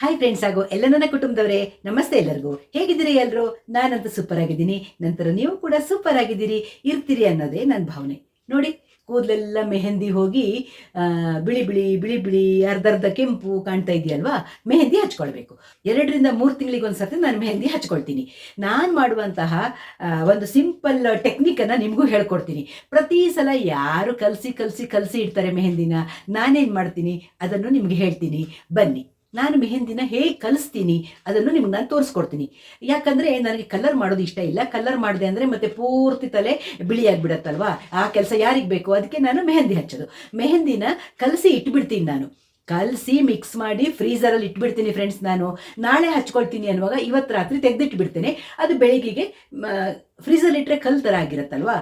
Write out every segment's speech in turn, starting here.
Hi friends ಹಾಗೂ ಎಲ್ಲ ನನ್ನ ಕುಟುಂಬದವರೇ, ನಮಸ್ತೆ ಎಲ್ಲರಿಗೂ. ಹೇಗಿದ್ದೀರಿ ಎಲ್ಲರೂ? ನಾನಂತೂ ಸೂಪರ್ ಆಗಿದ್ದೀನಿ. ನಂತರ ನೀವು ಕೂಡ ಸೂಪರ್ ಆಗಿದ್ದೀರಿ, ಇರ್ತೀರಿ ಅನ್ನೋದೇ ನನ್ನ ಭಾವನೆ. ನೋಡಿ, ಕೂದಲೆಲ್ಲ ಮೆಹಂದಿ ಹೋಗಿ ಬಿಳಿ ಬಿಳಿ ಬಿಳಿ ಬಿಳಿ ಅರ್ಧ ಕೆಂಪು ಕಾಣ್ತಾ ಇದೆಯಲ್ವಾ? ಮೆಹಂದಿ ಹಚ್ಕೊಳ್ಬೇಕು. 2-3 ತಿಂಗಳಿಗೊಂದ್ಸತಿ ನಾನು ಮೆಹಂದಿ ಹಚ್ಕೊಳ್ತೀನಿ. ನಾನು ಮಾಡುವಂತಹ ಒಂದು ಸಿಂಪಲ್ ಟೆಕ್ನಿಕನ್ನು ನಿಮಗೂ ಹೇಳ್ಕೊಡ್ತೀನಿ. ಪ್ರತಿ ಸಲ ಯಾರು ಕಲಸಿ ಇಡ್ತಾರೆ ಮೆಹಂದಿನ, ನಾನೇನು ಮಾಡ್ತೀನಿ ಅದನ್ನು ನಿಮಗೆ ಹೇಳ್ತೀನಿ. ಬನ್ನಿ, ನಾನು ಮೆಹಂದಿನ ಹೇಗೆ ಕಲಿಸ್ತೀನಿ ಅದನ್ನು ನಿಮ್ಗೆ ನಾನು ತೋರಿಸ್ಕೊಡ್ತೀನಿ. ಯಾಕಂದರೆ ನನಗೆ ಕಲರ್ ಮಾಡೋದು ಇಷ್ಟ ಇಲ್ಲ. ಕಲರ್ ಮಾಡಿದೆ ಅಂದರೆ ಮತ್ತೆ ಪೂರ್ತಿ ತಲೆ ಬಿಳಿಯಾಗಿಬಿಡತ್ತಲ್ವಾ? ಆ ಕೆಲಸ ಯಾರಿಗೆ ಬೇಕು? ಅದಕ್ಕೆ ನಾನು ಮೆಹಂದಿ ಹಚ್ಚೋದು. ಮೆಹಂದಿನ ಕಲಸಿ ಇಟ್ಬಿಡ್ತೀನಿ. ನಾನು ಕಲಸಿ ಮಿಕ್ಸ್ ಮಾಡಿ ಫ್ರೀಝರಲ್ಲಿ ಇಟ್ಬಿಡ್ತೀನಿ ಫ್ರೆಂಡ್ಸ್. ನಾನು ನಾಳೆ ಹಚ್ಕೊಳ್ತೀನಿ ಅನ್ನುವಾಗ ಇವತ್ತು ರಾತ್ರಿ ತೆಗೆದಿಟ್ಬಿಡ್ತೇನೆ. ಅದು ಬೆಳಿಗ್ಗೆಗೆ ಫ್ರೀಝಲ್ಲಿ ಇಟ್ಟರೆ ಕಲ್ ಥರ ಆಗಿರುತ್ತಲ್ವಾ?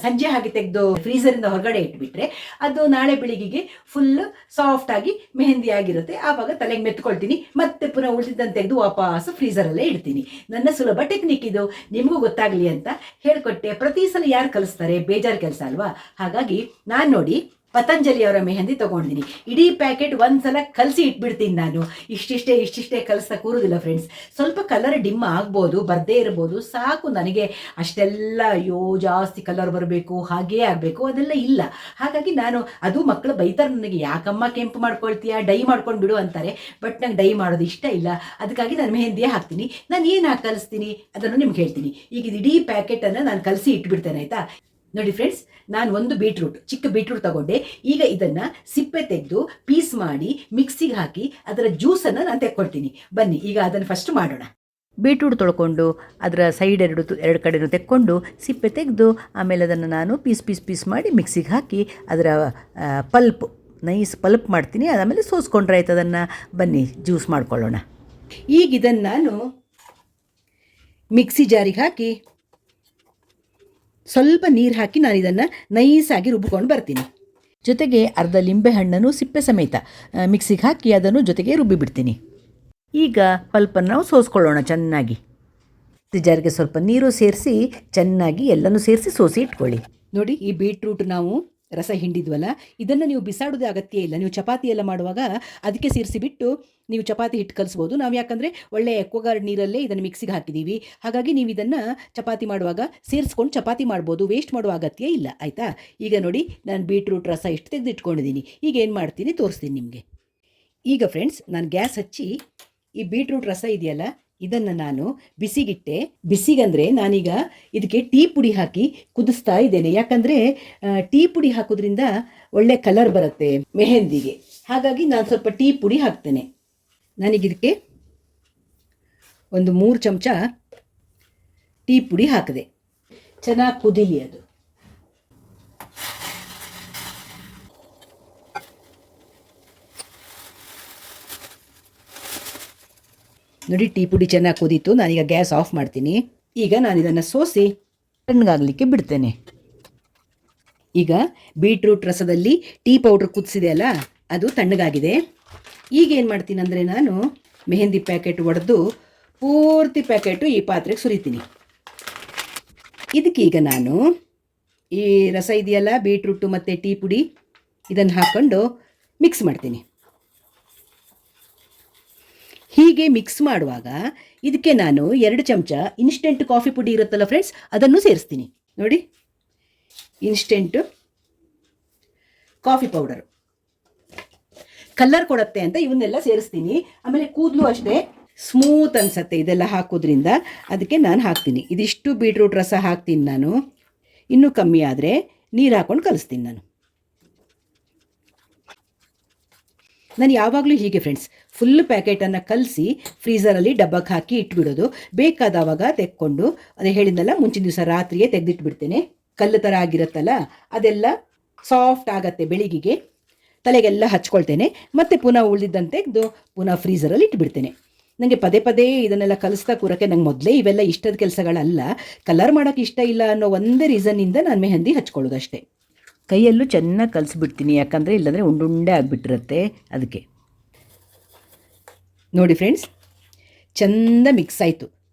ಸಂಜೆ ಹಾಗೆ ತೆಗೆದು ಫ್ರೀಝರಿಂದ ಹೊರಗಡೆ ಇಟ್ಬಿಟ್ರೆ ಅದು ನಾಳೆ ಬೆಳಿಗ್ಗೆಗೆ ಫುಲ್ ಸಾಫ್ಟಾಗಿ ಮೆಹಂದಿ ಆಗಿರುತ್ತೆ. ಆವಾಗ ತಲೆಗೆ ಮೆತ್ಕೊಳ್ತೀನಿ, ಮತ್ತೆ ಪುನಃ ಉಳಿದಿದ್ದನ್ನು ತೆಗೆದು ವಾಪಸ್ ಫ್ರೀಝರಲ್ಲೇ ಇಡ್ತೀನಿ. ನನ್ನ ಸುಲಭ ಟೆಕ್ನಿಕ್ ಇದು, ನಿಮಗೂ ಗೊತ್ತಾಗಲಿ ಅಂತ ಹೇಳಿಕೊಟ್ಟೆ. ಪ್ರತಿ ಸಲ ಯಾರು ಕಲಿಸ್ತಾರೆ? ಬೇಜಾರು ಕೆಲಸ ಅಲ್ವಾ? ಹಾಗಾಗಿ ನಾನು ನೋಡಿ ಪತಂಜಲಿಯವರ ಮೆಹಂದಿ ತೊಗೊಂಡಿದ್ದೀನಿ. ಇಡೀ ಪ್ಯಾಕೆಟ್ ಒಂದ್ಸಲ ಕಲಸಿ ಇಟ್ಬಿಡ್ತೀನಿ ನಾನು. ಇಷ್ಟಿಷ್ಟೇ ಕಲಿಸ್ತಾ ಕೂರುದಿಲ್ಲ ಫ್ರೆಂಡ್ಸ್. ಸ್ವಲ್ಪ ಕಲರ್ ಡಿಮ್ ಆಗ್ಬೋದು, ಬರದೇ ಇರ್ಬೋದು, ಸಾಕು ನನಗೆ. ಅಷ್ಟೆಲ್ಲ ಜಾಸ್ತಿ ಕಲರ್ ಬರಬೇಕು, ಹಾಗೇ ಆಗಬೇಕು ಅದೆಲ್ಲ ಇಲ್ಲ. ಹಾಗಾಗಿ ನಾನು, ಅದು ಮಕ್ಕಳು ಬೈತಾರೆ ನನಗೆ, ಯಾಕಮ್ಮ ಕೆಂಪು ಮಾಡ್ಕೊಳ್ತೀಯಾ, ಡೈ ಮಾಡ್ಕೊಂಡು ಬಿಡು ಅಂತಾರೆ. ಬಟ್ ನಂಗೆ ಡೈ ಮಾಡೋದು ಇಷ್ಟ ಇಲ್ಲ. ಅದಕ್ಕಾಗಿ ನಾನು ಮೆಹಂದಿಯೇ ಹಾಕ್ತೀನಿ. ನಾನು ಏನು ಹಾಕಿ ಕಲಿಸ್ತೀನಿ ಅದನ್ನು ನಿಮ್ಗೆ ಹೇಳ್ತೀನಿ. ಈಗ ಇಡೀ ಪ್ಯಾಕೆಟನ್ನು ನಾನು ಕಲಸಿ ಇಟ್ಬಿಡ್ತೇನೆ, ಆಯಿತಾ? ನೋಡಿ ಫ್ರೆಂಡ್ಸ್, ನಾನು ಒಂದು ಚಿಕ್ಕ ಬೀಟ್ರೂಟ್ ತಗೊಂಡೆ. ಈಗ ಇದನ್ನು ಸಿಪ್ಪೆ ತೆಗೆದು ಪೀಸ್ ಮಾಡಿ ಮಿಕ್ಸಿಗೆ ಹಾಕಿ ಅದರ ಜ್ಯೂಸನ್ನು ನಾನು ತೆಕ್ಕೊಳ್ತೀನಿ. ಬನ್ನಿ, ಈಗ ಅದನ್ನು ಫಸ್ಟ್ ಮಾಡೋಣ. ಬೀಟ್ರೂಟ್ ತೊಳ್ಕೊಂಡು ಅದರ ಸೈಡ್ ಎರಡು ಕಡೆಯೂ ತೆಕ್ಕೊಂಡು ಸಿಪ್ಪೆ ತೆಗೆದು ಆಮೇಲೆ ಅದನ್ನು ನಾನು ಪೀಸ್ ಮಾಡಿ ಮಿಕ್ಸಿಗೆ ಹಾಕಿ ಅದರ ನೈಸ್ ಪಲ್ಪ್ ಮಾಡ್ತೀನಿ. ಆಮೇಲೆ ಸೋಸ್ಕೊಂಡ್ರೆ ಆಯ್ತು ಅದನ್ನು. ಬನ್ನಿ, ಜ್ಯೂಸ್ ಮಾಡ್ಕೊಳ್ಳೋಣ. ಈಗ ಇದನ್ನು ನಾನು ಮಿಕ್ಸಿ ಜಾರಿಗೆ ಹಾಕಿ ಸ್ವಲ್ಪ ನೀರು ಹಾಕಿ ನಾನು ಇದನ್ನು ನೈಸಾಗಿ ರುಬ್ಕೊಂಡು ಬರ್ತೀನಿ. ಜೊತೆಗೆ ಅರ್ಧ ಲಿಂಬೆ ಹಣ್ಣನ್ನು ಸಿಪ್ಪೆ ಸಮೇತ ಮಿಕ್ಸಿಗೆ ಹಾಕಿ ಅದನ್ನು ಜೊತೆಗೆ ರುಬ್ಬಿಬಿಡ್ತೀನಿ. ಈಗ ಪಲ್ಪನ್ನು ನಾವು ಸೋಸ್ಕೊಳ್ಳೋಣ ಚೆನ್ನಾಗಿ. ಜಾರಿಗೆ ಸ್ವಲ್ಪ ನೀರು ಸೇರಿಸಿ ಚೆನ್ನಾಗಿ ಎಲ್ಲನೂ ಸೇರಿಸಿ ಸೋಸಿ ಇಟ್ಕೊಳ್ಳಿ. ನೋಡಿ, ಈ ಬೀಟ್ರೂಟ್ ನಾವು ರಸ ಹಿಂಡಿದ್ವಲ್ಲ, ಇದನ್ನು ನೀವು ಬಿಸಾಡೋದೇ ಅಗತ್ಯ ಇಲ್ಲ. ನೀವು ಚಪಾತಿ ಎಲ್ಲ ಮಾಡುವಾಗ ಅದಕ್ಕೆ ಸೇರಿಸಿಬಿಟ್ಟು ನೀವು ಚಪಾತಿ ಹಿಟ್ಟು ಕಲಿಸ್ಬೋದು. ನಾವು ಯಾಕಂದರೆ ಒಳ್ಳೆ ಎಕ್ವಗಾರ್ಡ್ ನೀರಲ್ಲೇ ಇದನ್ನು ಮಿಕ್ಸಿಗೆ ಹಾಕಿದ್ದೀವಿ. ಹಾಗಾಗಿ ನೀವು ಇದನ್ನು ಚಪಾತಿ ಮಾಡುವಾಗ ಸೇರಿಸ್ಕೊಂಡು ಚಪಾತಿ ಮಾಡ್ಬೋದು, ವೇಸ್ಟ್ ಮಾಡುವ ಅಗತ್ಯ ಇಲ್ಲ, ಆಯಿತಾ? ಈಗ ನೋಡಿ, ನಾನು ಬೀಟ್ರೂಟ್ ರಸ ಇಷ್ಟು ತೆಗೆದಿಟ್ಕೊಂಡಿದ್ದೀನಿ. ಈಗ ಏನು ಮಾಡ್ತೀನಿ ತೋರಿಸ್ತೀನಿ ನಿಮಗೆ. ಈಗ ಫ್ರೆಂಡ್ಸ್, ನಾನು ಗ್ಯಾಸ್ ಹಚ್ಚಿ ಈ ಬೀಟ್ರೂಟ್ ರಸ ಇದೆಯಲ್ಲ ಇದನ್ನು ನಾನು ಬಿಸಿಗಿಟ್ಟೆ. ಬಿಸಿಗಂದರೆ ನಾನೀಗ ಇದಕ್ಕೆ ಟೀ ಪುಡಿ ಹಾಕಿ ಕುದಿಸ್ತಾ ಇದ್ದೇನೆ. ಯಾಕಂದರೆ ಟೀ ಪುಡಿ ಹಾಕೋದ್ರಿಂದ ಒಳ್ಳೆ ಕಲರ್ ಬರುತ್ತೆ ಮೆಹಂದಿಗೆ. ಹಾಗಾಗಿ ನಾನು ಸ್ವಲ್ಪ ಟೀ ಪುಡಿ ಹಾಕ್ತೇನೆ. ನಾನೀಗ ಇದಕ್ಕೆ ಒಂದು 3 ಚಮಚ ಟೀ ಪುಡಿ ಹಾಕಿದೆ. ಚೆನ್ನಾಗಿ ಕುದೀಲಿ ಅದು. ನೋಡಿ, ಟೀ ಪುಡಿ ಚೆನ್ನಾಗಿ ಕುದೀತು. ನಾನೀಗ ಗ್ಯಾಸ್ ಆಫ್ ಮಾಡ್ತೀನಿ. ಈಗ ನಾನು ಇದನ್ನು ಸೋಸಿ ತಣ್ಣಗಾಗಲಿಕ್ಕೆ ಬಿಡ್ತೇನೆ. ಈಗ ಬೀಟ್ರೂಟ್ ರಸದಲ್ಲಿ ಟೀ ಪೌಡ್ರ್ ಕುದಿಸಿದೆ ಅಲ್ಲ, ಅದು ತಣ್ಣಗಾಗಿದೆ. ಈಗ ಏನು ಮಾಡ್ತೀನಿ ಅಂದರೆ, ನಾನು ಮೆಹಂದಿ ಪ್ಯಾಕೆಟ್ ಒಡೆದು ಪೂರ್ತಿ ಪ್ಯಾಕೆಟು ಈ ಪಾತ್ರೆಗೆ ಸುರಿತೀನಿ. ಇದಕ್ಕೀಗ ನಾನು ಈ ರಸ ಇದೆಯಲ್ಲ, ಬೀಟ್ರೂಟು ಮತ್ತು ಟೀ ಪುಡಿ, ಇದನ್ನು ಹಾಕ್ಕೊಂಡು ಮಿಕ್ಸ್ ಮಾಡ್ತೀನಿ. ಹೀಗೆ ಮಿಕ್ಸ್ ಮಾಡುವಾಗ ಇದಕ್ಕೆ ನಾನು 2 ಚಮಚ ಇನ್ಸ್ಟೆಂಟ್ ಕಾಫಿ ಪುಡಿ ಇರುತ್ತಲ್ಲ ಫ್ರೆಂಡ್ಸ್, ಅದನ್ನು ಸೇರಿಸ್ತೀನಿ. ನೋಡಿ, ಇನ್ಸ್ಟೆಂಟ್ ಕಾಫಿ ಪೌಡರು ಕಲರ್ ಕೊಡುತ್ತೆ ಅಂತ ಇವನ್ನೆಲ್ಲ ಸೇರಿಸ್ತೀನಿ. ಆಮೇಲೆ ಕೂದಲು ಅಷ್ಟೇ ಸ್ಮೂತ್ ಅನಿಸುತ್ತೆ ಇದೆಲ್ಲ ಹಾಕೋದ್ರಿಂದ, ಅದಕ್ಕೆ ನಾನು ಹಾಕ್ತೀನಿ. ಇದಿಷ್ಟು ಬೀಟ್ರೂಟ್ ರಸ ಹಾಕ್ತೀನಿ ನಾನು. ಇನ್ನೂ ಕಮ್ಮಿ ಆದರೆ ನೀರು ಹಾಕ್ಕೊಂಡು ಕಲಿಸ್ತೀನಿ ನಾನು ಯಾವಾಗಲೂ ಹೀಗೆ ಫ್ರೆಂಡ್ಸ್. ಫುಲ್ ಪ್ಯಾಕೆಟನ್ನು ಕಲಸಿ ಫ್ರೀಝರಲ್ಲಿ ಡಬ್ಬಕ್ಕೆ ಹಾಕಿ ಇಟ್ಬಿಡೋದು. ಬೇಕಾದವಾಗ ತೆಕ್ಕೊಂಡು, ಅದೇ ಹೇಳಿದ್ನಲ್ಲ, ಮುಂಚಿನ ದಿವಸ ರಾತ್ರಿಯೇ ತೆಗೆದಿಟ್ಬಿಡ್ತೇನೆ. ಕಲ್ಲು ಥರ ಆಗಿರುತ್ತಲ್ಲ ಅದೆಲ್ಲ ಸಾಫ್ಟ್ ಆಗತ್ತೆ. ಬೆಳಿಗ್ಗೆಗೆ ತಲೆಗೆಲ್ಲ ಹಚ್ಕೊಳ್ತೇನೆ. ಮತ್ತು ಪುನಃ ಉಳಿದಿದ್ದಂತೆ ತೆಗೆದು ಪುನಃ ಫ್ರೀಝರಲ್ಲಿ ಇಟ್ಬಿಡ್ತೇನೆ. ನನಗೆ ಪದೇ ಇದನ್ನೆಲ್ಲ ಕಲಿಸ್ತಾ ಕೂರೋಕ್ಕೆ ನಂಗೆ ಮೊದಲೇ ಇವೆಲ್ಲ ಇಷ್ಟದ ಕೆಲಸಗಳಲ್ಲ. ಕಲರ್ ಮಾಡೋಕ್ಕೆ ಇಷ್ಟ ಇಲ್ಲ ಅನ್ನೋ ಒಂದೇ ರೀಸನ್ನಿಂದ ನಾನು ಮೆಹಂದಿ ಹಚ್ಕೊಳ್ಳೋದು ಅಷ್ಟೇ. ಕೈಯಲ್ಲೂ ಚೆನ್ನಾಗಿ ಕಲಿಸ್ಬಿಡ್ತೀನಿ, ಯಾಕಂದರೆ ಇಲ್ಲಾಂದರೆ ಉಂಡೆ ಆಗಿಬಿಟ್ಟಿರುತ್ತೆ ಅದಕ್ಕೆ. ನೋಡಿ ಫ್ರೆಂಡ್ಸ್, ಚೆಂದ ಮಿಕ್ಸ್ ಆಯಿತು.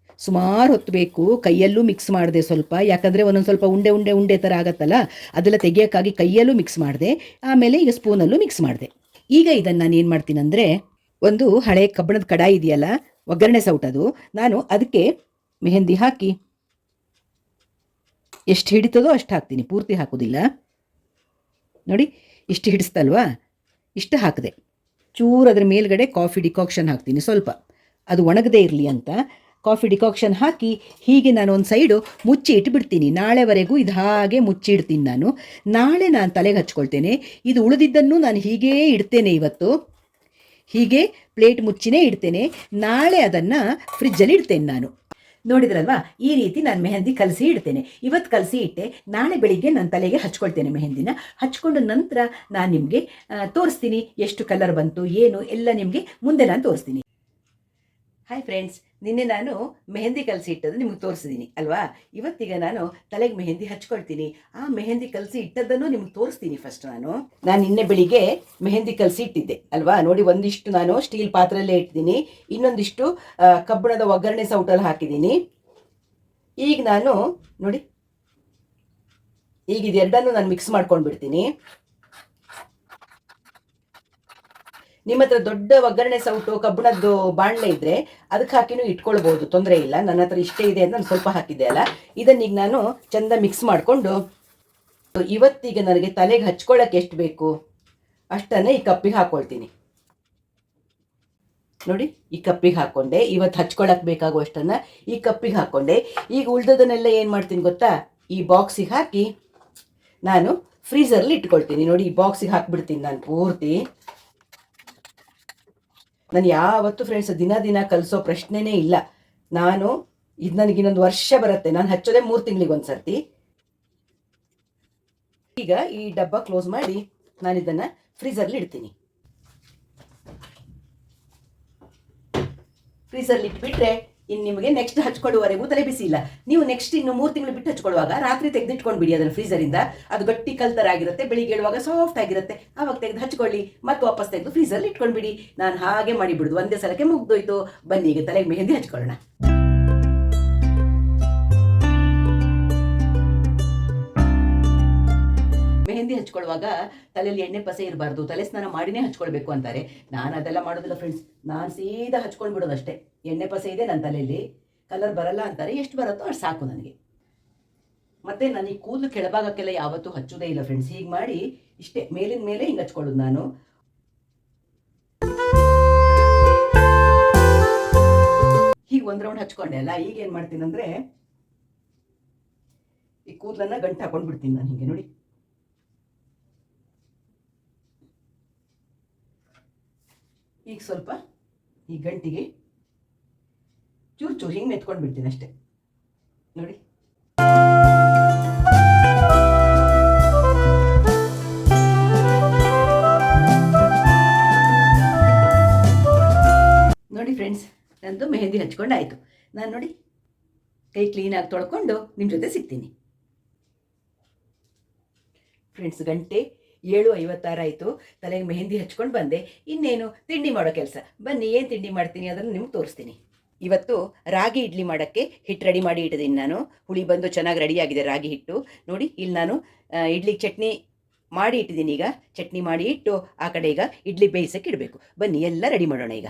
ಸುಮಾರು ಹೊತ್ತು ಬೇಕು. ಕೈಯಲ್ಲೂ ಮಿಕ್ಸ್ ಮಾಡಿದೆ ಸ್ವಲ್ಪ, ಯಾಕಂದರೆ ಒಂದೊಂದು ಸ್ವಲ್ಪ ಉಂಡೆ ಥರ ಆಗುತ್ತಲ್ಲ, ಅದೆಲ್ಲ ತೆಗಿಯೋಕ್ಕಾಗಿ ಕೈಯಲ್ಲೂ ಮಿಕ್ಸ್ ಮಾಡಿದೆ. ಆಮೇಲೆ ಈಗ ಸ್ಪೂನಲ್ಲೂ ಮಿಕ್ಸ್ ಮಾಡಿದೆ. ಈಗ ಇದನ್ನು ನಾನು ಏನು ಮಾಡ್ತೀನಿ ಅಂದರೆ, ಒಂದು ಹಳೆ ಕಬ್ಬಣದ ಕಡಾಯಿ ಇದೆಯಲ್ಲ, ಒಗ್ಗರಣೆ ಸೌಟದು, ನಾನು ಅದಕ್ಕೆ ಮೆಹಂದಿ ಹಾಕಿ ಎಷ್ಟು ಹಿಡಿತದೋ ಅಷ್ಟು ಹಾಕ್ತೀನಿ, ಪೂರ್ತಿ ಹಾಕೋದಿಲ್ಲ. ನೋಡಿ ಇಷ್ಟು ಹಿಡಿಸ್ತಲ್ವಾ, ಇಷ್ಟು ಹಾಕಿದೆ. ಚೂರು ಅದ್ರ ಮೇಲ್ಗಡೆ ಕಾಫಿ ಡಿಕಾಕ್ಷನ್ ಹಾಕ್ತೀನಿ ಸ್ವಲ್ಪ, ಅದು ಒಣಗದೇ ಇರಲಿ ಅಂತ ಕಾಫಿ ಡಿಕಾಕ್ಷನ್ ಹಾಕಿ ಹೀಗೆ ನಾನು ಒಂದು ಸೈಡು ಮುಚ್ಚಿ ಇಟ್ಬಿಡ್ತೀನಿ. ನಾಳೆವರೆಗೂ ಇದು ಹಾಗೆ ಮುಚ್ಚಿ ಇಡ್ತೀನಿ ನಾನು. ನಾಳೆ ನಾನು ತಲೆಗೆ ಹಚ್ಕೊಳ್ತೇನೆ. ಇದು ಉಳಿದಿದ್ದನ್ನು ನಾನು ಹೀಗೇ ಇಡ್ತೇನೆ, ಇವತ್ತು ಹೀಗೆ ಪ್ಲೇಟ್ ಮುಚ್ಚಿನೇ ಇಡ್ತೇನೆ. ನಾಳೆ ಅದನ್ನು ಫ್ರಿಜ್ಜಲ್ಲಿ ಇಡ್ತೇನೆ ನಾನು. ನೋಡಿದ್ರಲ್ವಾ, ಈ ರೀತಿ ನಾನು ಮೆಹಂದಿ ಕಲಸಿ ಇಡ್ತೇನೆ. ಇವತ್ತು ಕಲಸಿ ಇಟ್ಟೆ, ನಾಳೆ ಬೆಳಿಗ್ಗೆ ನನ್ನ ತಲೆಗೆ ಹಚ್ಕೊಳ್ತೇನೆ ಮೆಹಂದಿನ. ಹಚ್ಕೊಂಡು ನಂತರ ನಾನು ನಿಮಗೆ ತೋರಿಸ್ತೀನಿ ಎಷ್ಟು ಕಲರ್ ಬಂತು ಏನು ಎಲ್ಲ ನಿಮಗೆ ಮುಂದೆ ನಾನು ತೋರಿಸ್ತೀನಿ. ಹಾಯ್ ಫ್ರೆಂಡ್ಸ್, ನಿನ್ನೆ ನಾನು ಮೆಹಂದಿ ಕಲಸಿ ಇಟ್ಟದ್ದು ನಿಮಗೆ ತೋರಿಸಿದ್ದೀನಿ ಅಲ್ವಾ. ಇವತ್ತೀಗ ನಾನು ತಲೆಗೆ ಮೆಹಂದಿ ಹಚ್ಕೊಳ್ತೀನಿ. ಆ ಮೆಹಂದಿ ಕಲಸಿ ಇಟ್ಟದ್ದನ್ನು ನಿಮ್ಗೆ ತೋರಿಸ್ತೀನಿ. ಫಸ್ಟ್ ನಾನು ನಿನ್ನೆ ಬೆಳಿಗ್ಗೆ ಮೆಹಂದಿ ಕಲಸಿ ಇಟ್ಟಿದ್ದೆ ಅಲ್ವಾ. ನೋಡಿ, ಒಂದಿಷ್ಟು ನಾನು ಸ್ಟೀಲ್ ಪಾತ್ರೆಯಲ್ಲೇ ಇಟ್ಟಿದ್ದೀನಿ, ಇನ್ನೊಂದಿಷ್ಟು ಕಬ್ಬಣದ ಒಗ್ಗರಣೆ ಸೌಟಲ್ಲಿ ಹಾಕಿದ್ದೀನಿ. ಈಗ ನಾನು ನೋಡಿ, ಈಗ ಇದೆರಡನ್ನು ನಾನು ಮಿಕ್ಸ್ ಮಾಡ್ಕೊಂಡು ಬಿಡ್ತೀನಿ. ನಿಮ್ಮ ಹತ್ರ ದೊಡ್ಡ ಒಗ್ಗರಣೆ ಸೌಟು ಕಬ್ಬಣದ್ದು ಬಾಣಲೆ ಇದ್ದರೆ ಅದಕ್ಕೆ ಹಾಕಿನೂ ಇಟ್ಕೊಳ್ಬೋದು, ತೊಂದರೆ ಇಲ್ಲ. ನನ್ನ ಹತ್ರ ಇಷ್ಟೇ ಇದೆ ಅಂತ ನಾನು ಸ್ವಲ್ಪ ಹಾಕಿದ್ದೆ ಅಲ್ಲ. ಇದನ್ನೀಗ ನಾನು ಚೆಂದ ಮಿಕ್ಸ್ ಮಾಡಿಕೊಂಡು ಇವತ್ತೀಗ ನನಗೆ ತಲೆಗೆ ಹಚ್ಕೊಳ್ಳೋಕೆ ಎಷ್ಟು ಬೇಕು ಅಷ್ಟನ್ನು ಈ ಕಪ್ಪಿಗೆ ಹಾಕ್ಕೊಳ್ತೀನಿ. ನೋಡಿ, ಈ ಕಪ್ಪಿಗೆ ಹಾಕ್ಕೊಂಡೆ. ಇವತ್ತು ಹಚ್ಕೊಳ್ಳೋಕೆ ಬೇಕಾಗುವಷ್ಟನ್ನು ಈ ಕಪ್ಪಿಗೆ ಹಾಕ್ಕೊಂಡೆ. ಈಗ ಉಳ್ದದನ್ನೆಲ್ಲ ಏನು ಮಾಡ್ತೀನಿ ಗೊತ್ತಾ, ಈ ಬಾಕ್ಸಿಗೆ ಹಾಕಿ ನಾನು ಫ್ರೀಝರಲ್ಲಿ ಇಟ್ಕೊಳ್ತೀನಿ. ನೋಡಿ, ಈ ಬಾಕ್ಸಿಗೆ ಹಾಕ್ಬಿಡ್ತೀನಿ ನಾನು ಪೂರ್ತಿ. ನಾನು ಯಾವತ್ತೂ ಫ್ರೆಂಡ್ಸ್ ದಿನ ಕಲಿಸೋ ಪ್ರಶ್ನೆನೇ ಇಲ್ಲ. ನಾನು ಇದು ನನಗಿನ್ನೊಂದು ವರ್ಷ ಬರುತ್ತೆ. ನಾನು ಹಚ್ಚೋದೇ 3 ತಿಂಗಳಿಗೆ ಒಂದು ಸರ್ತಿ. ಈಗ ಈ ಡಬ್ಬ ಕ್ಲೋಸ್ ಮಾಡಿ ನಾನು ಇದನ್ನು ಫ್ರೀಝರ್ಲಿ ಇಡ್ತೀನಿ. ಫ್ರೀಝರ್ಲಿ ಇಟ್ಬಿಟ್ರೆ ಇನ್ನು ನಿಮಗೆ ನೆಕ್ಸ್ಟ್ ಹಚ್ಕೊಳ್ಳುವವರೆಗೂ ತಲೆ ಬಿಸಿ ಇಲ್ಲ. ನೀವು ನೆಕ್ಸ್ಟ್ ಇನ್ನು 3 ತಿಂಗಳು ಬಿಟ್ಟು ಹಚ್ಕೊಳ್ಳುವಾಗ ರಾತ್ರಿ ತೆಗೆದಿಟ್ಕೊಂಡು ಬಿಡಿ ಅದನ್ನು ಫ್ರೀಝರಿಂದ. ಅದು ಗಟ್ಟಿ ಕಲ್ತರ ಆಗಿರುತ್ತೆ, ಬೆಳಿಗ್ಗೆ ಹೇಳುವಾಗ ಸಾಫ್ಟ್ ಆಗಿರುತ್ತೆ. ಆವಾಗ ತೆಗೆದು ಹಚ್ಕೊಳ್ಳಿ, ಮತ್ತೆ ವಾಪಸ್ ತೆಗೆದು ಫ್ರೀಝರ್ಲಿ ಇಟ್ಕೊಂಡ್ಬಿಡಿ. ನಾನು ಹಾಗೆ ಮಾಡಿಬಿಡುದು, ಒಂದೇ ಸಲಕ್ಕೆ ಮುಗ್ದೋಯ್ತು. ಬನ್ನಿ ಈಗ ತಲೆಗೆ ಮೆಹಂದಿ ಹಚ್ಕೊಳ್ಳೋಣ. ಮೆಹಂದಿ ಹಚ್ಕೊಳ್ಳುವಾಗ ತಲೆಯಲ್ಲಿ ಎಣ್ಣೆ ಪಸೆ ಇರಬಾರ್ದು, ತಲೆ ಸ್ನಾನ ಮಾಡಿನೇ ಹಚ್ಕೊಳ್ಬೇಕು ಅಂತಾರೆ. ನಾನು ಅದೆಲ್ಲ ಮಾಡೋದಿಲ್ಲ ಫ್ರೆಂಡ್ಸ್. ನಾನು ಸೀದಾ ಹಚ್ಕೊಂಡು ಬಿಡೋದಷ್ಟೇ. ಎಣ್ಣೆ ಪಸೆ ಇದೆ ನನ್ನ ತಲೆಯಲ್ಲಿ, ಕಲರ್ ಬರಲ್ಲ ಅಂತಾರೆ. ಎಷ್ಟು ಬರುತ್ತೋ ಅಷ್ಟು ಸಾಕು ನನಗೆ. ಮತ್ತೆ ನಾನು ಈ ಕೂದಲು ಕೆಳಭಾಗಕ್ಕೆಲ್ಲ ಯಾವತ್ತೂ ಹಚ್ಚೋದೇ ಇಲ್ಲ ಫ್ರೆಂಡ್ಸ್. ಹೀಗೆ ಮಾಡಿ ಇಷ್ಟೇ ಮೇಲಿನ ಮೇಲೆ ಹಿಂಗೆ ಹಚ್ಕೊಳ್ಳೋದು ನಾನು. ಹೀಗೆ ಒಂದು ರೌಂಡ್ ಹಚ್ಕೊಂಡೆ ಅಲ್ಲ. ಈಗ ಏನು ಮಾಡ್ತೀನಿ ಅಂದರೆ ಈ ಕೂದಲನ್ನು ಗಂಟು ಹಾಕೊಂಡು ಬಿಡ್ತೀನಿ ನಾನು. ಹೀಗೆ ನೋಡಿ, ಈಗ ಸ್ವಲ್ಪ ಈ ಗಂಟಿಗೆ ಚೂರು ಚೂರು ಹಿಂಗೆ ನೆತ್ಕೊಂಡು ಬಿಡ್ತೀನಿ ಅಷ್ಟೇ. ನೋಡಿ, ನೋಡಿ ಫ್ರೆಂಡ್ಸ್, ನಂದು ಮೆಹಂದಿ ಹಚ್ಕೊಂಡು ಆಯಿತು. ನಾನು ನೋಡಿ ಕೈ ಕ್ಲೀನಾಗಿ ತೊಳ್ಕೊಂಡು ನಿಮ್ಮ ಜೊತೆ ಸಿಗ್ತೀನಿ ಫ್ರೆಂಡ್ಸ್. ಗಂಟೆ 7:56 ಆಯಿತು. ತಲೆಗೆ ಮೆಹಂದಿ ಹಚ್ಕೊಂಡು ಬಂದೆ. ಇನ್ನೇನು ತಿಂಡಿ ಮಾಡೋ ಕೆಲಸ. ಬನ್ನಿ, ಏನು ತಿಂಡಿ ಮಾಡ್ತೀನಿ ಅದನ್ನು ನಿಮ್ಗೆ ತೋರಿಸ್ತೀನಿ. ಇವತ್ತು ರಾಗಿ ಇಡ್ಲಿ ಮಾಡೋಕ್ಕೆ ಹಿಟ್ಟು ರೆಡಿ ಮಾಡಿ ಇಟ್ಟಿದ್ದೀನಿ ನಾನು. ಹುಳಿ ಬಂದು ಚೆನ್ನಾಗಿ ರೆಡಿಯಾಗಿದೆ ರಾಗಿ ಹಿಟ್ಟು. ನೋಡಿ, ಇಲ್ಲಿ ನಾನು ಇಡ್ಲಿಗೆ ಚಟ್ನಿ ಮಾಡಿ ಇಟ್ಟಿದ್ದೀನಿ. ಈಗ ಚಟ್ನಿ ಮಾಡಿ ಇಟ್ಟು ಆ ಕಡೆ ಈಗ ಇಡ್ಲಿ ಬೇಯಿಸೋಕ್ಕೆ ಇಡಬೇಕು. ಬನ್ನಿ ಎಲ್ಲ ರೆಡಿ ಮಾಡೋಣ. ಈಗ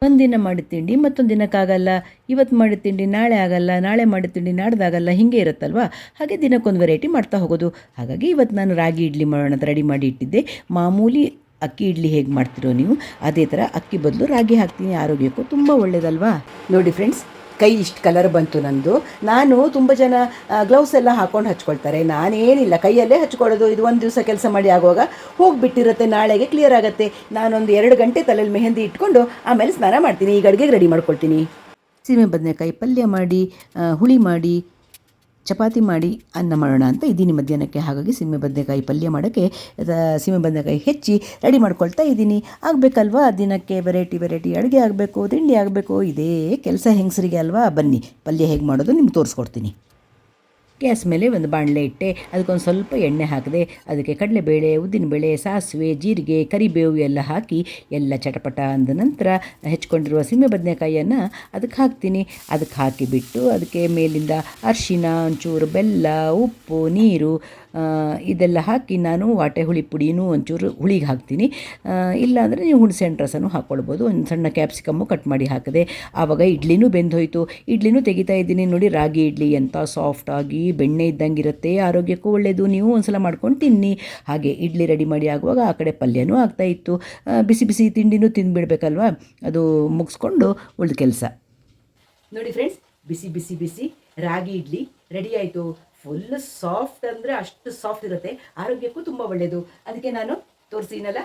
ಒಂದಿನ ಮಾಡಿದ ತಿಂಡಿ ಮತ್ತೊಂದು ದಿನಕ್ಕಾಗಲ್ಲ. ಇವತ್ತು ಮಾಡಿದ ತಿಂಡಿ ನಾಳೆ ಆಗಲ್ಲ, ನಾಳೆ ಮಾಡಿದ ತಿಂಡಿ ನಾಡ್ದಾಗಲ್ಲ. ಹೀಗೆ ಇರುತ್ತಲ್ವ. ಹಾಗೆ ದಿನಕ್ಕೊಂದು ವೆರೈಟಿ ಮಾಡ್ತಾ ಹೋಗೋದು. ಹಾಗಾಗಿ ಇವತ್ತು ನಾನು ರಾಗಿ ಇಡ್ಲಿ ಮಾಡೋಣ ಅಂತ ರೆಡಿ ಮಾಡಿ ಇಟ್ಟಿದ್ದೆ. ಮಾಮೂಲಿ ಅಕ್ಕಿ ಇಡ್ಲಿ ಹೇಗೆ ಮಾಡ್ತಿರೋ ನೀವು ಅದೇ ಥರ ಅಕ್ಕಿ ಬದಲು ರಾಗಿ ಹಾಕ್ತೀನಿ. ಆರೋಗ್ಯಕ್ಕೂ ತುಂಬ ಒಳ್ಳೆಯದಲ್ವಾ. ನೋಡಿ ಫ್ರೆಂಡ್ಸ್, ಕೈ ಇಷ್ಟು ಕಲರ್ ಬಂತು ನಂದು. ನಾನು ತುಂಬ ಜನ ಗ್ಲೌಸ್ ಎಲ್ಲ ಹಾಕ್ಕೊಂಡು ಹಚ್ಕೊಳ್ತಾರೆ. ನಾನೇನಿಲ್ಲ, ಕೈಯಲ್ಲೇ ಹಚ್ಕೊಳ್ಳೋದು. ಇದು ಒಂದು ದಿವಸ ಕೆಲಸ ಮಾಡಿ ಆಗುವಾಗ ಹೋಗಿಬಿಟ್ಟಿರುತ್ತೆ, ನಾಳೆಗೆ ಕ್ಲಿಯರ್ ಆಗುತ್ತೆ. ನಾನೊಂದು 2 ಗಂಟೆ ತಲೆಯಲ್ಲಿ ಮೆಹಂದಿ ಇಟ್ಕೊಂಡು ಆಮೇಲೆ ಸ್ನಾನ ಮಾಡ್ತೀನಿ. ಈಗ ಅಡುಗೆಗೆ ರೆಡಿ ಮಾಡ್ಕೊಳ್ತೀನಿ. ಸೀಮೆ ಬದನೆಕಾಯಿ ಪಲ್ಯ ಮಾಡಿ, ಹುಳಿ ಮಾಡಿ, ಚಪಾತಿ ಮಾಡಿ ಅನ್ನ ಮಾಡೋಣ ಅಂತ ಇದ್ದೀನಿ ಮಧ್ಯಾಹ್ನಕ್ಕೆ. ಹಾಗಾಗಿ ಸೀಮೆ ಬದನೆಕಾಯಿ ಪಲ್ಯ ಮಾಡೋಕ್ಕೆ ಸೀಮೆ ಬದನೆಕಾಯಿ ಹೆಚ್ಚಿ ರೆಡಿ ಮಾಡ್ಕೊಳ್ತಾ ಇದ್ದೀನಿ. ಆಗಬೇಕಲ್ವಾ, ದಿನಕ್ಕೆ ವೆರೈಟಿ ಅಡುಗೆ ಆಗಬೇಕು, ತಿಂಡಿ ಆಗಬೇಕು. ಇದೇ ಕೆಲಸ ಹೆಂಗಸರಿಗೆ ಅಲ್ವಾ. ಬನ್ನಿ, ಪಲ್ಯ ಹೇಗೆ ಮಾಡೋದು ನಿಮ್ಗೆ ತೋರಿಸ್ಕೊಡ್ತೀನಿ. ಗ್ಯಾಸ್ ಮೇಲೆ ಒಂದು ಬಾಣಲೆ ಇಟ್ಟೆ. ಅದಕ್ಕೊಂದು ಸ್ವಲ್ಪ ಎಣ್ಣೆ ಹಾಕಿದೆ. ಅದಕ್ಕೆ ಕಡಲೆಬೇಳೆ, ಉದ್ದಿನಬೇಳೆ, ಸಾಸಿವೆ, ಜೀರಿಗೆ, ಕರಿಬೇವು ಎಲ್ಲ ಹಾಕಿ ಎಲ್ಲ ಚಟಪಟ ಅಂದ ನಂತರ ಹೆಚ್ಕೊಂಡಿರುವ ಸೀಮೆ ಬದನೆಕಾಯಿಯನ್ನು ಅದಕ್ಕೆ ಹಾಕ್ತೀನಿ. ಅದಕ್ಕೆ ಹಾಕಿಬಿಟ್ಟು ಅದಕ್ಕೆ ಮೇಲಿಂದ ಅರಿಶಿನ, ಒಂಚೂರು ಬೆಲ್ಲ, ಉಪ್ಪು, ನೀರು ಇದೆಲ್ಲ ಹಾಕಿ ನಾನು ವಾಟೆ ಹುಳಿ ಪುಡಿನೂ ಒಂಚೂರು ಹುಳಿಗೆ ಹಾಕ್ತೀನಿ. ಇಲ್ಲಾಂದರೆ ನೀವು ಹುಣಸೆಹಣ್ಣು ರಸನೂ ಹಾಕ್ಕೊಳ್ಬೋದು. ಒಂದು ಸಣ್ಣ ಕ್ಯಾಪ್ಸಿಕಮ್ಮು ಕಟ್ ಮಾಡಿ ಹಾಕಿದೆ. ಆವಾಗ ಇಡ್ಲಿನೂ ಬೆಂದೋಯ್ತು. ಇಡ್ಲಿನೂ ತೆಗಿತಾ ಇದ್ದೀನಿ ನೋಡಿ. ರಾಗಿ ಇಡ್ಲಿ ಎಂಥ ಸಾಫ್ಟಾಗಿ ಬೆಣ್ಣೆ ಇದ್ದಂಗೆ ಇರುತ್ತೆ, ಆರೋಗ್ಯಕ್ಕೂ ಒಳ್ಳೆಯದು. ನೀವು ಒಂದ್ಸಲ ಮಾಡ್ಕೊಂಡು ತಿನ್ನಿ. ಹಾಗೆ ಇಡ್ಲಿ ರೆಡಿ ಮಾಡಿ ಆಗುವಾಗ ಆ ಕಡೆ ಪಲ್ಯನೂ ಆಗ್ತಾಯಿತ್ತು. ಬಿಸಿ ಬಿಸಿ ತಿಂಡಿನೂ ತಿಂದುಬಿಡ್ಬೇಕಲ್ವ, ಅದು ಮುಗಿಸ್ಕೊಂಡು ಉಳಿದ ಕೆಲಸ. ನೋಡಿ ಫ್ರೆಂಡ್ಸ್, ಬಿಸಿ ಬಿಸಿ ಬಿಸಿ ರಾಗಿ ಇಡ್ಲಿ ರೆಡಿ ಆಯಿತು. ಫುಲ್ ಸಾಫ್ಟ್ ಅಂದರೆ ಅಷ್ಟು ಸಾಫ್ಟ್ ಇರುತ್ತೆ, ಆರೋಗ್ಯಕ್ಕೂ ತುಂಬ ಒಳ್ಳೆಯದು. ಅದಕ್ಕೆ ನಾನು ತೋರಿಸಿನಲ್ಲ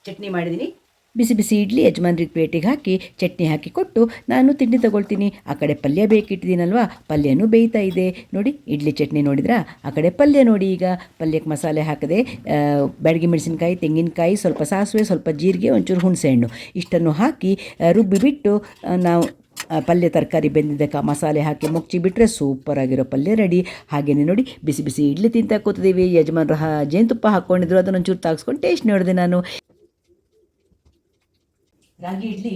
ಚಟ್ನಿ ಮಾಡಿದ್ದೀನಿ. ಬಿಸಿ ಬಿಸಿ ಇಡ್ಲಿ ಯಜಮಾನ್ರಿಗೆ ಪ್ಲೇಟಿಗೆ ಹಾಕಿ ಚಟ್ನಿ ಹಾಕಿ ಕೊಟ್ಟು ನಾನು ತಿಂಡಿ ತೊಗೊಳ್ತೀನಿ. ಆ ಕಡೆ ಪಲ್ಯ ಬೇಕಿಟ್ಟಿದ್ದೀನಲ್ವ, ಪಲ್ಯನೂ ಬೇಯ್ತಾ ಇದೆ ನೋಡಿ. ಇಡ್ಲಿ ಚಟ್ನಿ ನೋಡಿದ್ರಾ, ಆ ಕಡೆ ಪಲ್ಯ ನೋಡಿ. ಈಗ ಪಲ್ಯಕ್ಕೆ ಮಸಾಲೆ ಹಾಕಿದೆ. ಬ್ಯಾಡಗಿ ಮೆಣಸಿನ್ಕಾಯಿ, ತೆಂಗಿನಕಾಯಿ, ಸ್ವಲ್ಪ ಸಾಸಿವೆ, ಸ್ವಲ್ಪ ಜೀರಿಗೆ, ಒಂಚೂರು ಹುಣಸೆಹಣ್ಣು ಇಷ್ಟನ್ನು ಹಾಕಿ ರುಬ್ಬಿಬಿಟ್ಟು ನಾವು ಪಲ್ಯ ತರಕಾರಿ ಬೆಂದಿದ್ದಕ್ಕೆ ಮಸಾಲೆ ಹಾಕಿ ಮುಚ್ಚಿಬಿಟ್ರೆ ಸೂಪರಾಗಿರೋ ಪಲ್ಯ ರೆಡಿ. ಹಾಗೆಯೇ ನೋಡಿ ಬಿಸಿ ಬಿಸಿ ಇಡ್ಲಿ ತಿಂತಾ ಕೂತಿದ್ದೀವಿ. ಯಜಮಾನರು ಜೇನುತುಪ್ಪ ಹಾಕ್ಕೊಂಡಿದ್ರು, ಅದನ್ನು ಒಂಚೂರು ತಾಗಿಸ್ಕೊಂಡು ಟೇಸ್ಟ್ ನೋಡಿದೆ ನಾನು. ರಾಗಿ ಇಡ್ಲಿ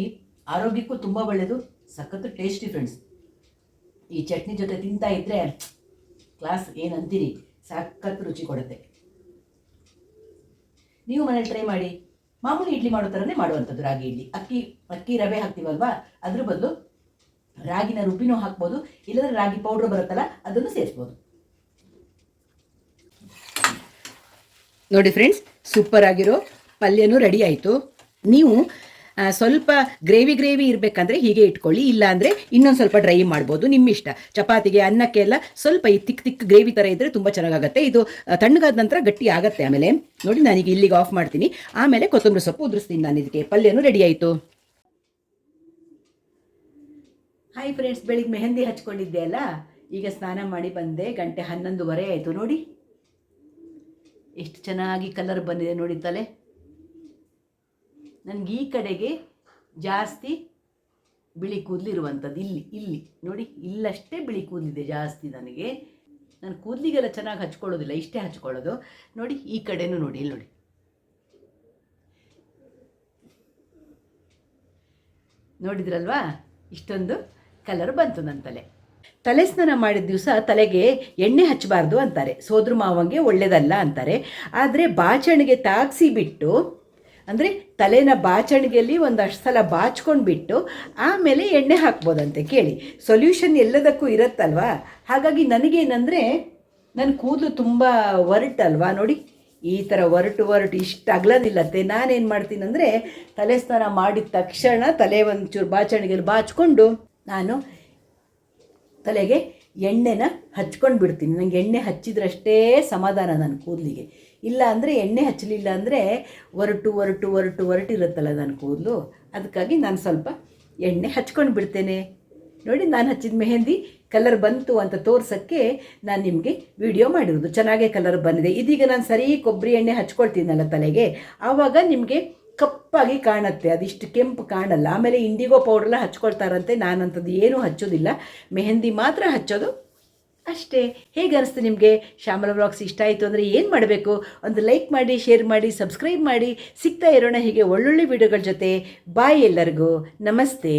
ಆರೋಗ್ಯಕ್ಕೂ ತುಂಬ ಒಳ್ಳೆಯದು, ಸಖತ್ತು ಟೇಸ್ಟಿ ಫ್ರೆಂಡ್ಸ್. ಈ ಚಟ್ನಿ ಜೊತೆ ತಿಂತಾ ಇದ್ದರೆ ಕ್ಲಾಸ್ ಏನಂತೀರಿ, ಸಖತ್ತು ರುಚಿ ಕೊಡುತ್ತೆ. ನೀವು ಮನೇಲಿ ಟ್ರೈ ಮಾಡಿ. ಮಾಮೂಲಿ ಇಡ್ಲಿ ಮಾಡೋ ಥರನೇ ಮಾಡುವಂಥದ್ದು ರಾಗಿ ಇಡ್ಲಿ. ಅಕ್ಕಿ ರವೆ ಹಾಕ್ತೀವಲ್ವಾ, ಅದ್ರ ಬದಲು ರಾಗಿನ ರುಬ್ಬಿನೂ ಹಾಕ್ಬೋದು, ಇಲ್ಲದ್ರೆ ರಾಗಿ ಪೌಡ್ರ್ ಬರುತ್ತಲ್ಲ ಅದನ್ನು ಸೇರಿಸ್ಬೋದು. ನೋಡಿ ಫ್ರೆಂಡ್ಸ್, ಸೂಪರ್ ಆಗಿರೋ ಪಲ್ಯನೂ ರೆಡಿ ಆಯಿತು. ನೀವು ಸ್ವಲ್ಪ ಗ್ರೇವಿ ಇರಬೇಕಂದ್ರೆ ಹೀಗೆ ಇಟ್ಕೊಳ್ಳಿ, ಇಲ್ಲಾಂದರೆ ಇನ್ನೊಂದು ಸ್ವಲ್ಪ ಡ್ರೈ ಮಾಡ್ಬೋದು, ನಿಮ್ಮ ಇಷ್ಟ. ಚಪಾತಿಗೆ, ಅನ್ನಕ್ಕೆ ಎಲ್ಲ ಸ್ವಲ್ಪ ಈ ತಿಕ್ ಗ್ರೇವಿ ಥರ ಇದ್ದರೆ ತುಂಬ ಚೆನ್ನಾಗಾಗುತ್ತೆ. ಇದು ತಣ್ಣಗಾದ ನಂತರ ಗಟ್ಟಿ ಆಗುತ್ತೆ. ಆಮೇಲೆ ನೋಡಿ, ನಾನೀಗ ಇಲ್ಲಿಗೆ ಆಫ್ ಮಾಡ್ತೀನಿ. ಆಮೇಲೆ ಕೊತ್ತಂಬರಿ ಸೊಪ್ಪು ಉದುರಿಸ್ತೀನಿ ನಾನು. ಇದಕ್ಕೆ ಪಲ್ಯನೂ ರೆಡಿ ಆಯಿತು. ಹಾಯ್ ಫ್ರೆಂಡ್ಸ್, ಬೆಳಿಗ್ಗೆ ಮೆಹಂದಿ ಹಚ್ಕೊಂಡಿದ್ದೆ ಅಲ್ಲ, ಈಗ ಸ್ನಾನ ಮಾಡಿ ಬಂದೆ. 11:30 ಆಯಿತು. ನೋಡಿ ಎಷ್ಟು ಚೆನ್ನಾಗಿ ಕಲರ್ ಬಂದಿದೆ ನೋಡಿ ತಲೆ. ನನಗೆ ಈ ಕಡೆಗೆ ಜಾಸ್ತಿ ಬಿಳಿ ಕೂದಲಿರುವಂಥದ್ದು, ಇಲ್ಲಿ ನೋಡಿ, ಇಲ್ಲಷ್ಟೇ ಬಿಳಿ ಕೂದಲಿದೆ ಜಾಸ್ತಿ ನನಗೆ. ನಾನು ಕೂದಲಿಗೆಲ್ಲ ಚೆನ್ನಾಗಿ ಹಚ್ಕೊಳ್ಳೋದಿಲ್ಲ, ಇಷ್ಟೇ ಹಚ್ಕೊಳ್ಳೋದು. ನೋಡಿ ಈ ಕಡೆನೂ ನೋಡಿ, ಇಲ್ಲಿ ನೋಡಿ. ನೋಡಿದ್ರಲ್ವಾ, ಇಷ್ಟೊಂದು ಕಲರ್ ಬಂತು ನನ್ನ ತಲೆ ಸ್ನಾನ ಮಾಡಿದ ದಿವಸ ತಲೆಗೆ ಎಣ್ಣೆ ಹಚ್ಚಬಾರ್ದು ಅಂತಾರೆ. ಸೋದ್ರ ಮಾವಂಗೆ ಒಳ್ಳೆಯದಲ್ಲ ಅಂತಾರೆ. ಆದರೆ ಬಾಚಣಿಗೆ ತಾಗಿಸಿ ಬಿಟ್ಟು, ಅಂದರೆ ತಲೆನ ಬಾಚಣಿಗೆಯಲ್ಲಿ ಒಂದಷ್ಟು ಸಲ ಬಾಚ್ಕೊಂಡ್ಬಿಟ್ಟು ಆಮೇಲೆ ಎಣ್ಣೆ ಹಾಕ್ಬೋದಂತೆ. ಕೇಳಿ, ಸೊಲ್ಯೂಷನ್ ಎಲ್ಲದಕ್ಕೂ ಇರುತ್ತಲ್ವಾ. ಹಾಗಾಗಿ ನನಗೇನೆಂದರೆ, ನನ್ನ ಕೂದಲು ತುಂಬ ಒರಟಲ್ವಾ ನೋಡಿ, ಈ ಥರ ಒರಟು ಇಷ್ಟು ಅಗಲದಿಲ್ಲತ್ತೆ. ನಾನೇನು ಮಾಡ್ತೀನಂದರೆ, ತಲೆ ಸ್ನಾನ ಮಾಡಿದ ತಕ್ಷಣ ತಲೆ ಒಂಚೂರು ಬಾಚಣಿಗೆಯಲ್ಲಿ ಬಾಚಿಕೊಂಡು ನಾನು ತಲೆಗೆ ಎಣ್ಣೆನ ಹಚ್ಕೊಂಡು ಬಿಡ್ತೀನಿ. ನನಗೆ ಎಣ್ಣೆ ಹಚ್ಚಿದ್ರಷ್ಟೇ ಸಮಾಧಾನ ನನ್ನ ಕೂದಲಿಗೆ. ಇಲ್ಲ ಅಂದರೆ ಎಣ್ಣೆ ಹಚ್ಚಲಿಲ್ಲ ಅಂದರೆ ಒರಟಿರುತ್ತಲ್ಲ ನನ್ನ ಕೂದಲು. ಅದಕ್ಕಾಗಿ ನಾನು ಸ್ವಲ್ಪ ಎಣ್ಣೆ ಹಚ್ಕೊಂಡು ಬಿಡ್ತೇನೆ. ನೋಡಿ, ನಾನು ಹಚ್ಚಿದ ಮೆಹಂದಿ ಕಲರ್ ಬಂತು ಅಂತ ತೋರ್ಸೋಕ್ಕೆ ನಾನು ನಿಮಗೆ ವಿಡಿಯೋ ಮಾಡಿರೋದು. ಚೆನ್ನಾಗೇ ಕಲರ್ ಬಂದಿದೆ. ಇದೀಗ ನಾನು ಸರಿ ಕೊಬ್ಬರಿ ಎಣ್ಣೆ ಹಚ್ಕೊಳ್ತೀನಲ್ಲ ತಲೆಗೆ, ಆವಾಗ ನಿಮಗೆ ಕಪ್ಪಾಗಿ ಕಾಣುತ್ತೆ, ಅದಿಷ್ಟು ಕೆಂಪು ಕಾಣಲ್ಲ. ಆಮೇಲೆ ಇಂಡಿಗೋ ಪೌಡ್ರೆಲ್ಲ ಹಚ್ಕೊಳ್ತಾರಂತೆ. ನಾನಂಥದ್ದು ಏನೂ ಹಚ್ಚೋದಿಲ್ಲ, ಮೆಹಂದಿ ಮಾತ್ರ ಹಚ್ಚೋದು ಅಷ್ಟೇ. ಹೇಗೆ ಅನಿಸ್ತು ನಿಮಗೆ? ಶ್ಯಾಮಲ ವ್ಲಾಗ್ಸ್ ಇಷ್ಟ ಆಯಿತು ಅಂದರೆ ಏನು ಮಾಡಬೇಕು? ಒಂದು ಲೈಕ್ ಮಾಡಿ, ಶೇರ್ ಮಾಡಿ, ಸಬ್ಸ್ಕ್ರೈಬ್ ಮಾಡಿ. ಸಿಗ್ತಾ ಇರೋಣ ಹೀಗೆ ಒಳ್ಳೊಳ್ಳೆ ವಿಡಿಯೋಗಳ ಜೊತೆ. ಬಾಯ್ ಎಲ್ಲರಿಗೂ. ನಮಸ್ತೆ.